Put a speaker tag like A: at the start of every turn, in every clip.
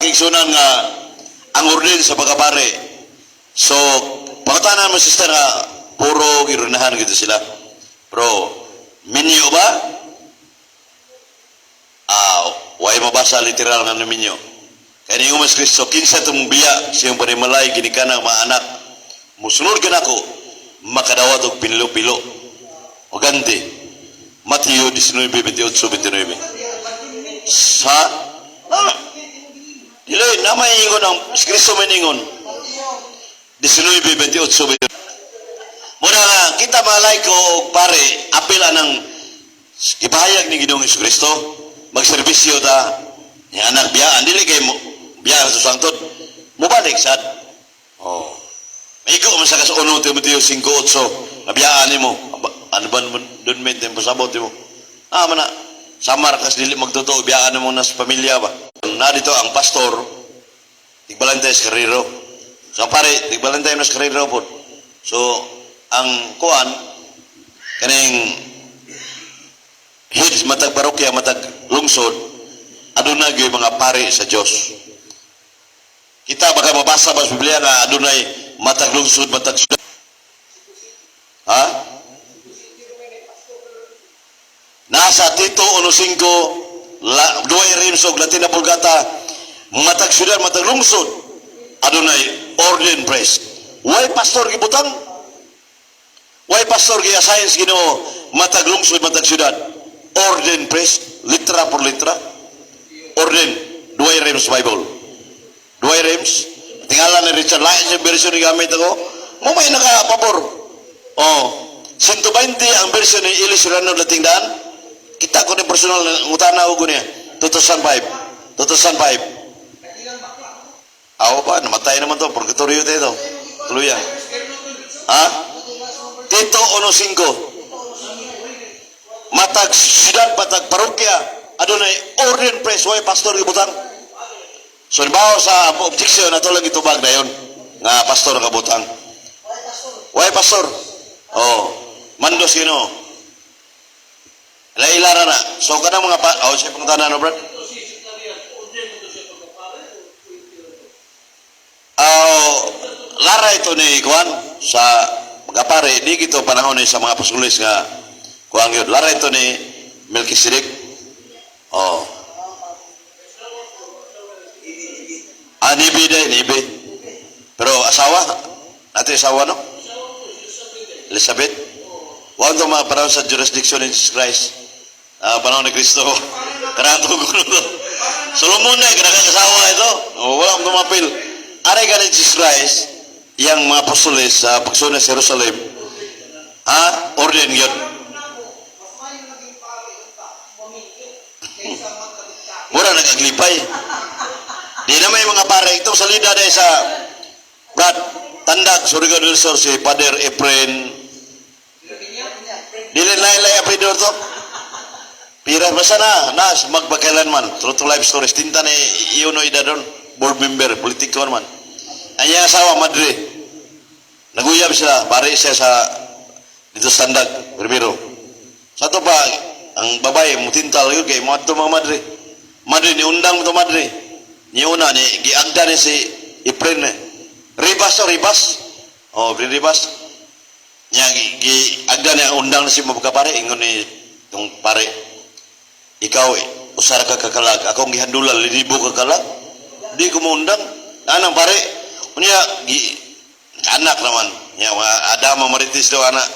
A: igsunan nga ang orden sa pagkapare. So, pangutanan mo sister nga puro girunahan gitu sila. Pero minyo ba? Way mabasa literal nga minyo. Kaya niyo mas Kristo kinsa tumong biya siyang panimalay ginikana mga anak. Musunod ka nako makadawat og pinilo-pilo. O ganti. Mateo 19:28-29. Sa dili na may ingon ang Kristo maningon 19:28. Muna nga kita malay ko og pare apila ng ipahayag ni Ginoong Kristo magserbisyo ta ni anak biyaan dili kay mo biya sa sangtod mobalik sad. Oh may ko man sa kas 1 Timoteo 5:8 nabiyaan nimo ano ba doon may tempo sabot mo mana samar kas dili magtotoo biyaan mo nas pamilya ba na dito ang pastor tigbalantay sa karero so pare tigbalantay nas karero po so ang kuan kaning heads matag parokya matag lungsod adunay gyud mga pare sa Dios kita baka mabasa ba sa Biblia nga adunay matag lungsod matag syudad ha nasa Tito 1:5 duay rims og Latina Vulgata matag syudad matag lungsod adunay orden press way pastor gibutang way pastor gi-assign Ginoo matag lungsod matag syudad orden press litra por litra orden duay rims Bible duay rims tingala ni Richard Lyons yung version ni gamit ako mo may nakapabor 120 ang version ni Eli Serrano Latingdaan kita ko ni personal ngutana ko niya 2005 aw pa namatay naman to purgatorio tayo tuluyan ha Tito 1:5 matag syudad matag parokya adunay orden press way pastor gibutang so bawo sa objection nato lang itubag dayon nga pastor kabutang way pastor mandos Ginoo ilara na so kanang mga siya pangutanan no brad lara ito ni kuan sa magapare di gito panahon ni sa mga pasulis nga kuang yun lara ito ni Melkisedek nibi pero asawa natin asawa no Elizabeth wag ito mga panahon sa jurisdiction ni Jesus Christ panahon ni Kristo karato ko to Solomon na kanagang asawa ito walang tumapil aray ka ni Jesus Christ yang mga apostoles sa pagsunod sa Jerusalem orden yun mura nagaglipay di na may mga pare itong salida dahil sa Brad Tandag Surigao del Sur si Father Efren dili lain-lain apridor to pira basa na magbakilan man true to life stories tinta ni Iono Idadon board member politiko man anya asawa Madre naguyab sila pare siya sa dito Tandag primero sa to pa ang babae mutintal yun kay mga Madre ni undang to Madre ni una ni giagda ni si Efren Ribas Ribas nya giagda ni undang ni si mabukapare ingon ni tong pare ikaw usar ka kakalag akong gihandulan 5,000 kakalag di ko mo undang anang pare unya anak naman nya Adama Maritis daw anak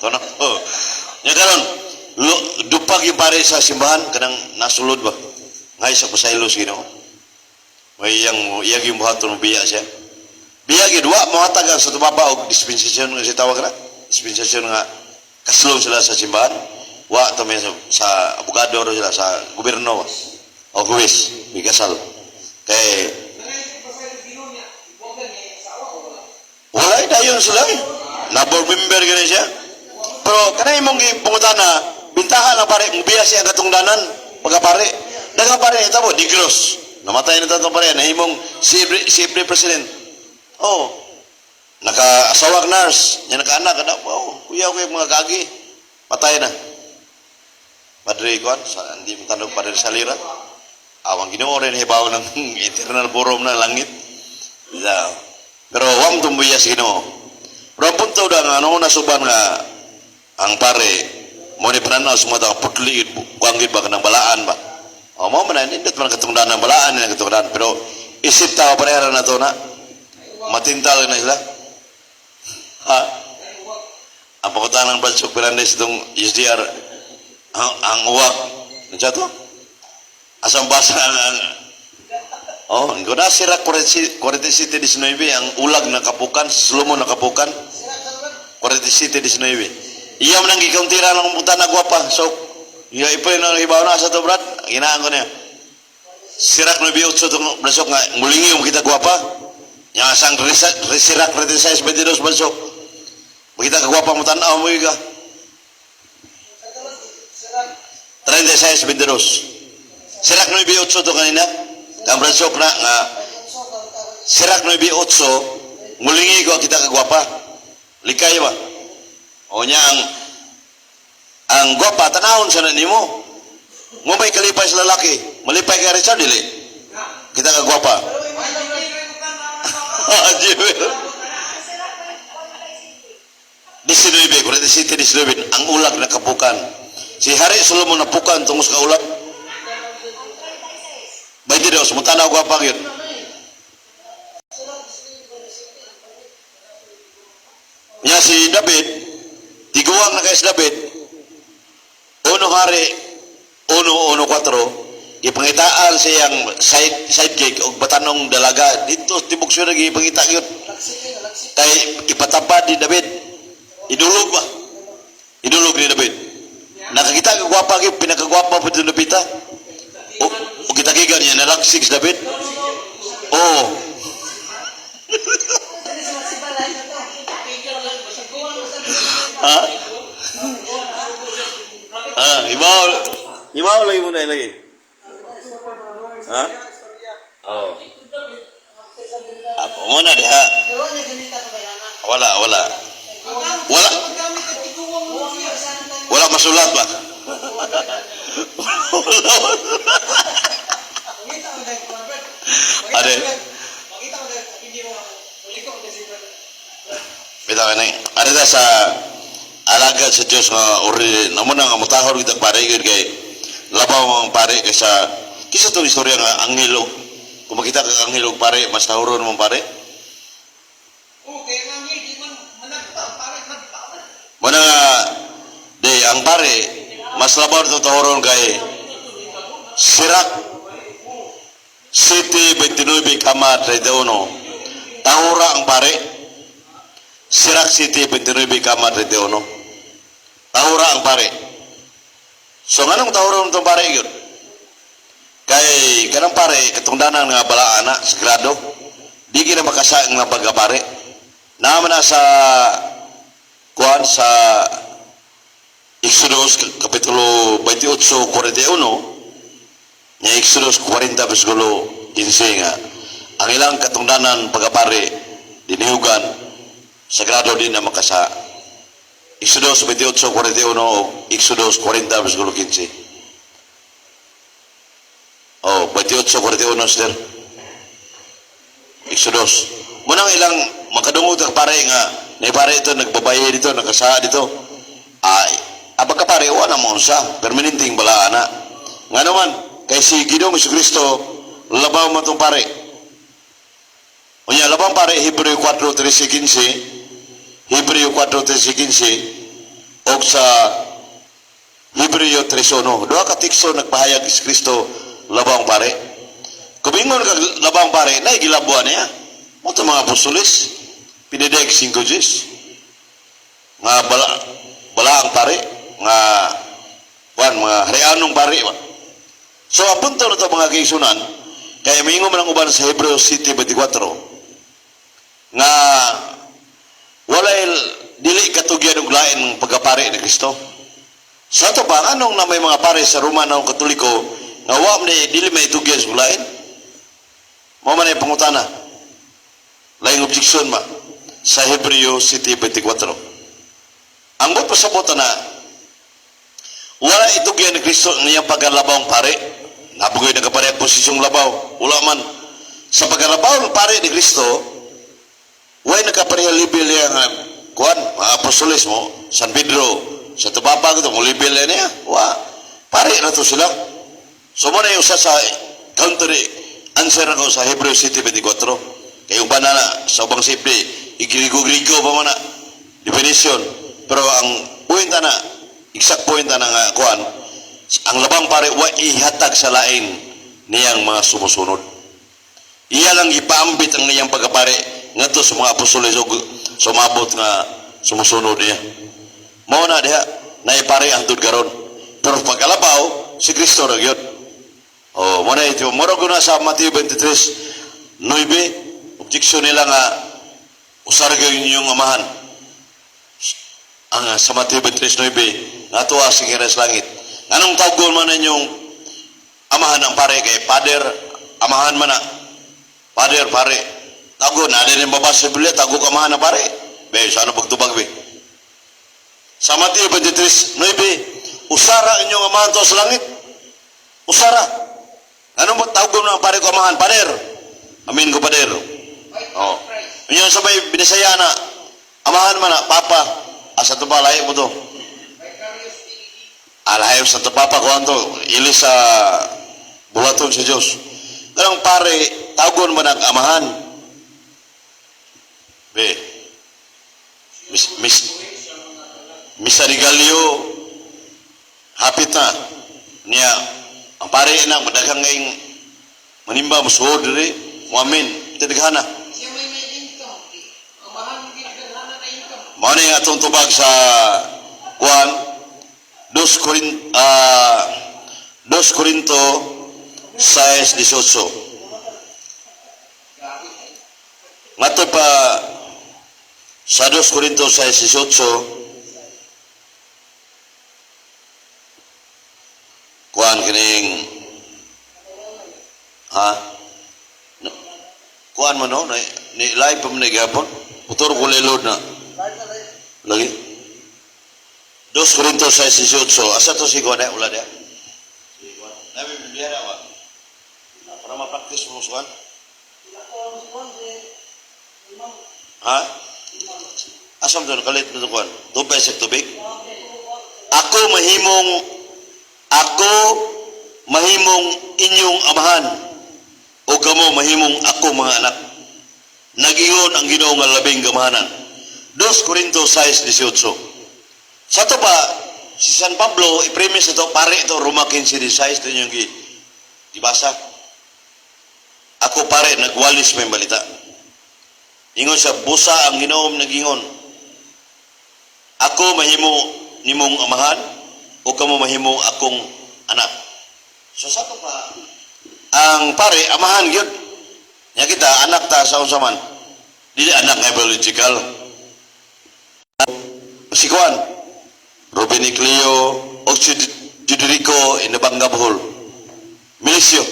A: to no nya karon dupag yung pare sa simbahan kanang nasulod ba ngay sa pasaylos Ginoo may yang buhaton biya siya biya gid wa mohatagan sa tubaba og dispensasyon nga si tawag na dispensasyon nga kaslong sila sa simbahan wa to may sa abogado ro sila sa gobyerno o huwes bigasal kay wala dayon sila na board member gani siya pero kanay mong gipungutana bintahan na pare biya siya katungdanan pagkapare daga pare ita mo digros namatay na tatong pare nahimong siyempre president naka-asawag nurse niya naka-anak kuya mga gagi patay na Padre Iguan hindi mo tanong Padre Salira Awang Ginoo rin hibaw ng eternal forum na langit. Yeah. Pero wam tumbuya sa Ginoo. Pero ang punto da nga ano nasuban nga ang pare mo ni pananaw sumata putli kuanggid ba kanang balaan ba. O mo man indot man katungdan ng balaan ni katungdan pero isip tao parehara na to na matintal na sila. Ha? Ang pagkutan ng Bradshaw Fernandez itong SDR ang uwak nandiyan to? Asang basa ang guna sira 47 ang ulag na kapukan slumo na kapukan 47 iya man ang gikauntira ng puta na gwapa so iya ipoy na ibaw na sa to brad ginaan ko niya sirak na biyo itong Bradshaw nga mulingi mo kita gwapa yang asang sirak 36 22 Bradshaw kita kagwapa mo tanaw mo iga 36 22 sirak 98 to kanina ang Bradshaw na nga sirak 98 mulingi ko kita kagwapa likay ba o niya ang gwapa tanahon sa nimo mo may kalipay sa lalaki malipay kay Richard dili kita kagwapa Disinibig, kurang disinibig ang ulag na kapukan si Hari Solomon napukan tungos ka ulag 22 mutanaw gwapa yun niya si David tiguang na kay David 1 Hari 1:4 ipangitaan siyang sidekick o batanong dalaga dito tibok siya nagipangita yun kay ipatapad ni David idulog ba idulog ni David nakakita ka gwapa kayo pinakagwapa po dito napita o kitagigan niya nalagsig si David oh ibaw lagi muna lagi ha oh apa muna dia wala masulat ba ada bitaw ni ada sa alaga sa Diyos nga uri naman nga mutahor kita pare kay labaw ang pare kay sa kisa to istorya nga anghel kung makita ka anghel pare mas tahuron mo pare okay anghel di man pare mana nga de ang pare mas labaw to tahuron kay sirak City 29 kama 31 tahura ang pare sirak City 29 kama 31 tahura ang pare so nganong tahura ang pare yun kay kanang pare katungdanan nga bala anak sagrado di kina makasaing nga pagkapare naman na sa kuan sa Exodus kapitulo 28 41 nga Exodus 40 versikulo 15 nga ang ilang katungdanan pagkapare dinihugan sagrado din na makasa Exodus 28, 41 o Exodus 40, versikulo 15. Oh, 28, 41, sir. Exodus. Munang ilang makadungog ang pare nga, na pare ito, nagbabaye dito, nagkasa dito. Ay, abag ka pare, wala mo sa permanenting balaana. Nga naman, kay si Ginoong Jesucristo, labaw mo itong pare. O niya, labang pare, Hebreo 4, 13, 15, Hebreo 4:13 o sa Hebreo 3:1 duha ka teksto nagpahayag si Kristo labang pare kumingon ka labang pare na gilabuan niya mo to mga apostoles pinideg 5 Diyos nga bala ang pare nga mga harianong pare so apunto na ito mga kaisunan kaya mingon man ang uban sa Hebreo 7:24 nga walay dili katugyan og lain ng pagkapare ni Kristo. Sa to ba anong na may mga pare sa Romano Katoliko nga wa ni dili may tugyan og lain? Mao man ay pangutana. Laing objection ba sa Hebreo 7:24. Ang bot pasabot na wala itugyan ni Kristo ang iyang pagkalabawng pare Nabugoy na kapareha posisyong labaw. Ula man. Sa pagkalabaw, pare ni Kristo, way nakapareha libel yang kuan, mga apostoles mo, San Pedro, sa tubapa ko, mo libel niya. Wa, pare na to sila. So mo na yung sa counter answer ako sa Hebrew City 24. Kayong banana, sa ubang simple, igrigo-grigo pa mo na, definition. Pero ang point na, exact point na nga kuan, ang labang pare, wa ihatag sa lain niyang mga sumusunod. Iya lang ipaambit ang niyang pagkapare ngadto sa mga apostoles o sumabot nga sumusunod niya. Mao na diha, naipare ang tud karon. Pero pagkalabaw, si Kristo ra gyud. Oh, mo na ito, moro guna sa Mateo 23:9, objection nila nga usar gyud inyong amahan. Ang sa Mateo 23:9, natuwa si Kira sa langit. Anong tawgon man ninyong amahan ang pare kay Father, amahan man na. Father, pare. Tago na din babasa sa Biblia, tago amahan na pare. Be, sana pagtubag be. Sa Mateo 23:9, usara inyong amahan to sa langit. Usara. Anong tawgon na pare ko amahan? Father. Amin ko, Father. Oh. Inyong sabay binisaya na amahan man na papa. Asa to ba lahi mo to? Alayo sa to papa ko anto ili sa bulaton sa Dios. Karang pare tawgon man ang amahan. Be. Misarigalyo hapit na niya ang pare na madaghang ngayong manimba musuod diri mo amin tidaghana. Mao ni atong tubag sa kuan 2 Korinto 6:18. Ngato pa sa 2 Korinto 6:18 kuan kining kuan mo no ni live pa man gihapon motor ko lelod na lagi 2 Korinto 6:18 asa to si kuan ulah dia si kuan nabi Biblia wa para mapraktis mo suan asam doon kalit mo kuan tubig sa tubig ako mahimong inyong amahan o kamo mahimong ako mga anak nagingon ang Ginoo nga labing gamahanan 2 Korinto 6:18. Sa to pa si San Pablo i-premise ito pare ito Roma 15:16 ito yung gibasa. Ako pare nagwalis may balita. Ingon sa busa ang Ginoo nagingon. Ako mahimo nimong amahan o kamo mahimo akong anak. So sa to pa ang pare amahan gyud. Nya kita anak ta sa unsa man. Dili anak nga biological. Si Juan, Ruben Icleo, Juderico, Inabanga Bohol, Milicio,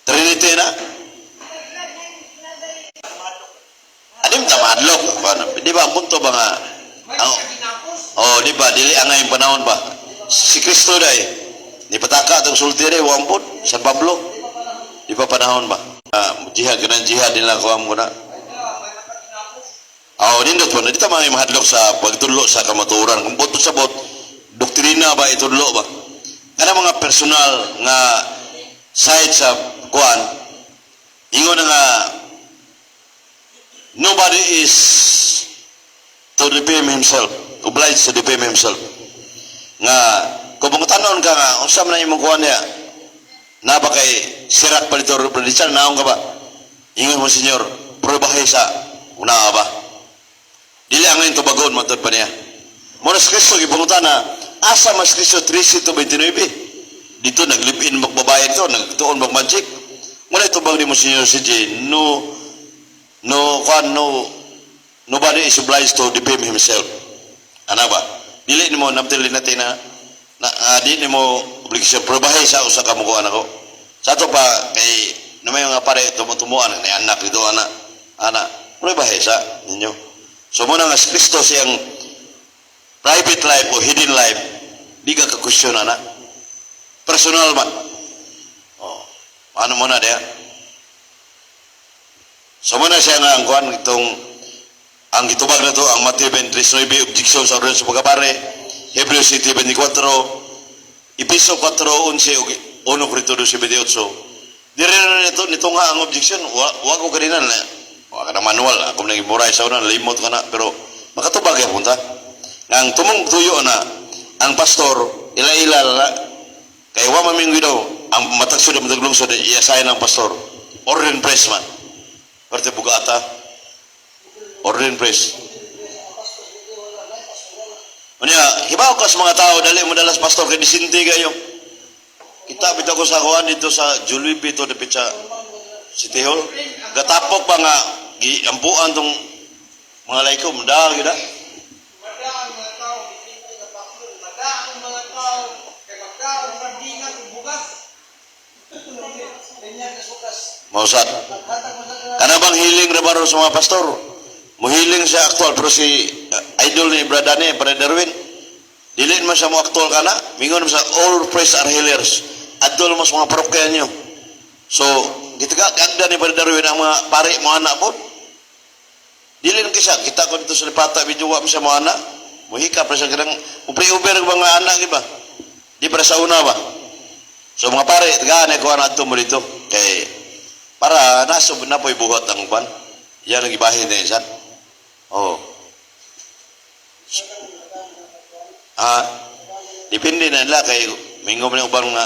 A: Trinity na. Adim tamadlok, di ba ang punto ba nga? Di ba dili ang ngayong panahon ba? Si Kristo dai, ni pataka atong sultire wampod San Pablo. Di ba panahon ba? Jihad ganang jihad nila ko amo na. Nindot po, dito mga mahadlok sa pagtudlo sa kamaturan. Kung bot sa bot, doktrina ba itudlo ba? Kana mga personal nga side sa kuan, ingon na nga, nobody is to defame himself, obliged to defame himself. Nga, kung mangutanon ka nga, unsa man na imong kuan niya, na ba kay sirak palitor prediksyon, naong ka ba? Ingon mo, Senyor, probahay sa una ba? Dili ang ngayon tubagon matod pa niya. Muna sa Kristo, ipangutan na, asa mas Kristo 13:29. Dito naglipin magbabayad to, nagtuon magmagic. Muna itubag ni mo Senyor si J, nobody is obliged to defame himself. Ano ba? Dili ni mo, naptili natin na di ni mo obligasyon, probahay sa usa ka mukuan ako. Sa ito pa, kay, may mga pare, tumutumuan, na anak dito, anak, probahay sa ninyo. So muna nga si Kristo siyang private life o hidden life, di ka kakusyon anak. personal man. Oh, ano mo na dia? So muna siya nga ang kuhan itong ang gitubag na to ang Mateo 23:9 objection sa ordinance sa pagkapare, Hebrews 7:24, Episo 4:11 ug 1 Corinto 2:28. Dire na nitong nga ang objection, wa ko kanina na wa ka na manual, ako nang imuray sa una, limot ka na, pero makatubag ya punta. Ang tumong tuyo na ang pastor ila-ila na kay wa mamingwi daw ang matagsud ang mataglungsod iasayan ng pastor order press man parte bugata order press unya hibaw ka sa mga tao dali mo dalas pastor kay disinti kayo kita bitaw ko sa kuan dito sa Jollibee to dapit sa City Hall gatapok pa nga giampuan tong mga laykom dahil gida mausad kana bang hiling ra baro sa mga pastor muhiling siya aktual pero si idol ni brada ni Brother Darwin dili man siya mo aktual kana mingon sa all praise are healers adol mo sa mga parokya niyo so gitagagda ni Brother Darwin ang mga pare mo anak po dili lang kita ko dito sa Lipata video wa sa mga anak muhika pa siya kanang upre-uber ang mga anak iba di para sa una ba so mga pare gane ko na ato mo dito kay para nasob na po'y buhat ang uban yan ang ibahin na yan oh depende na nila kay mingom na ubang na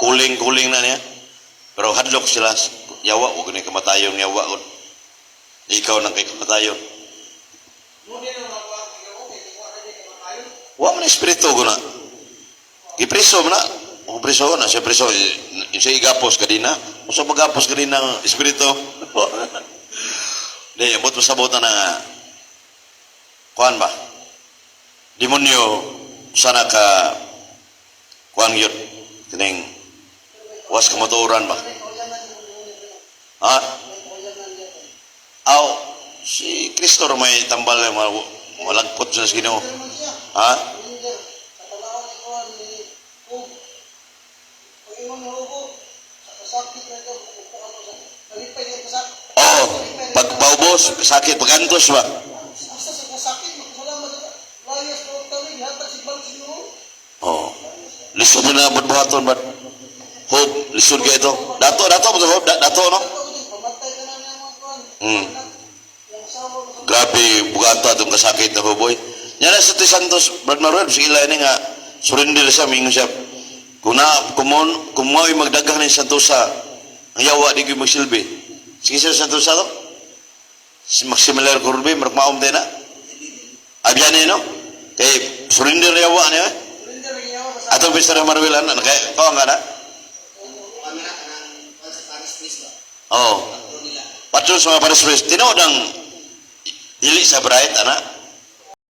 A: kuling na niya pero hadlok sila yawa huwag na kamatayon yawa ikaw nang kay kamatayon wa man espiritu ko na gipreso mo na o preso na siya preso siya igapos kadina o sa magapos kadina ng espiritu di abot masabot na nga kuhan ba demonyo sana ka kuhan yun kining was kamaturan ba si Kristo may tambal malagpot sa Ginoo pagpaubos, sakit, pagantos ba? Oh, lisod na buhat-buhaton ba? Hope, lisod ka ito. Dato, no? Grabe, bugata itong kasakit na huboy. Yan na sa Santos, Brad Maruel, sila ini nga, surrender siya, mingon siya. Kumoy magdagang ni Santosa, ang yawa di ko magsilbi. Sige sa Santosa to? Si Maximilian Corbe, marakmaom tayo na. Abyan no? Kay surrender yawa niya. Atong Mr. Marwilan, kaya nga na? Oo. Patros mga pares-pares. Tinood ang dili sa bright, anak?